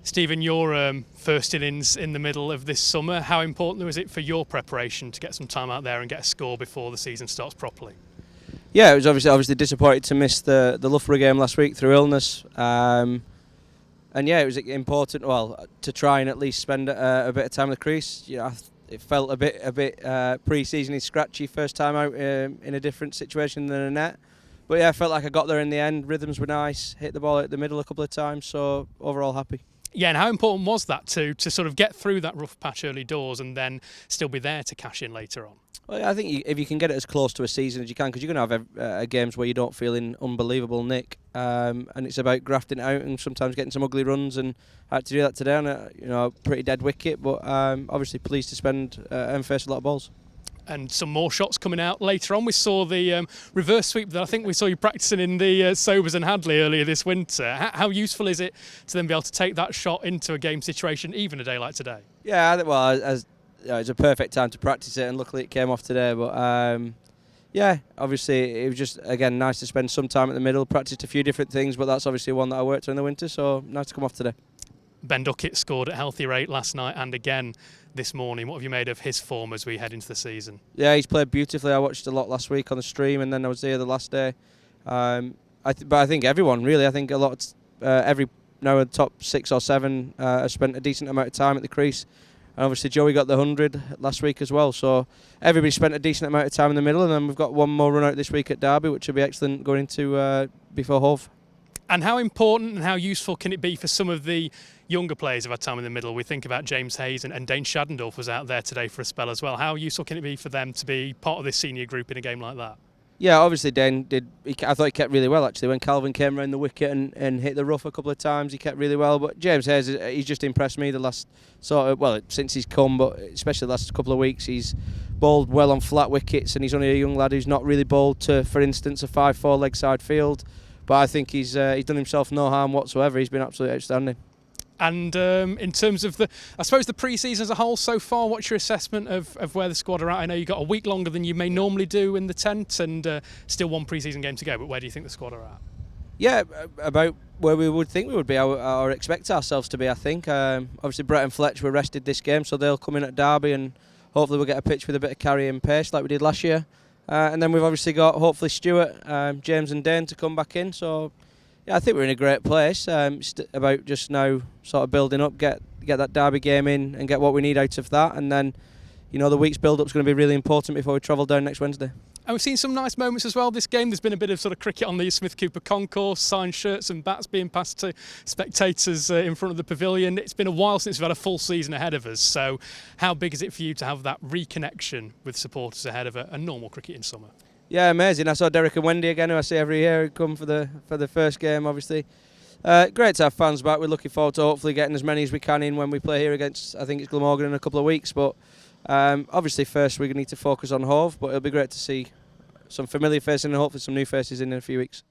Stephen, your first innings in the middle of this summer, how important was it for your preparation to get some time out there and get a score before the season starts properly? Yeah, it was obviously disappointed to miss the Loughborough game last week through illness. And yeah, it was important, to try and at least spend a bit of time in the crease. You know, it felt a bit pre-season-y scratchy first time out in a different situation than a net. But yeah, I felt like I got there in the end. Rhythms were nice, hit the ball at the middle a couple of times, so overall happy. Yeah, and how important was that to sort of get through that rough patch early doors and then still be there to cash in later on? Well, yeah, I think if you can get it as close to a season as you can, because you're going to have games where you don't feel in unbelievable nick, and it's about grafting it out and sometimes getting some ugly runs, and I had to do that today on a pretty dead wicket, but obviously pleased to spend and face a lot of balls. And some more shots coming out later on. We saw the reverse sweep that I think we saw you practicing in the Sobers and Hadley earlier this winter. How useful is it to then be able to take that shot into a game situation, even a day like today? Yeah, it's a perfect time to practice it, and luckily it came off today. But yeah, obviously it was just, again, nice to spend some time at the middle, practiced a few different things, but that's obviously one that I worked on in the winter, so nice to come off today. Ben Duckett scored at healthy rate last night and again this morning. What have you made of his form as we head into the season? Yeah, he's played beautifully. I watched a lot last week on the stream, and then I was there the last day. But I think everyone, really, I think a lot, every now in the top 6 or 7 has spent a decent amount of time at the crease. And obviously Joey got the 100 last week as well, so everybody spent a decent amount of time in the middle, and then we've got one more run out this week at Derby, which will be excellent going into before Hove. And how important and how useful can it be for some of the younger players who've had time in the middle? We think about James Hayles and Dane Schadendorf was out there today for a spell as well. How useful can it be for them to be part of this senior group in a game like that? Yeah, obviously Dane did. I thought he kept really well actually. When Calvin came around the wicket and hit the rough a couple of times, he kept really well. But James Hayles, he's just impressed me the last since he's come, but especially the last couple of weeks, he's bowled well on flat wickets, and he's only a young lad who's not really bowled to, for instance, a 5-4 leg side field. But I think he's done himself no harm whatsoever. He's been absolutely outstanding. And in terms of the pre-season as a whole so far, what's your assessment of where the squad are at? I know you've got a week longer than you may normally do in the tent, and still one pre-season game to go, but where do you think the squad are at? Yeah, about where we would think we would be, or expect ourselves to be, I think. Obviously Brett and Fletch were rested this game, so they'll come in at Derby, and hopefully we'll get a pitch with a bit of carrying pace like we did last year. And then we've obviously got, hopefully, Stuart, James and Dane to come back in, so yeah, I think we're in a great place. It's about just now sort of building up, get that Derby game in and get what we need out of that. And then, the week's build-up is going to be really important before we travel down next Wednesday. And we've seen some nice moments as well this game. There's been a bit of sort of cricket on the Smith Cooper concourse, signed shirts and bats being passed to spectators in front of the pavilion. It's been a while since we've had a full season ahead of us. So how big is it for you to have that reconnection with supporters ahead of a normal cricket in summer? Yeah, amazing. I saw Derek and Wendy again, who I see every year, who come for the first game, obviously. Great to have fans back. We're looking forward to hopefully getting as many as we can in when we play here against, I think it's Glamorgan in a couple of weeks. But obviously first we need to focus on Hove, but it'll be great to see some familiar faces and hopefully some new faces in a few weeks.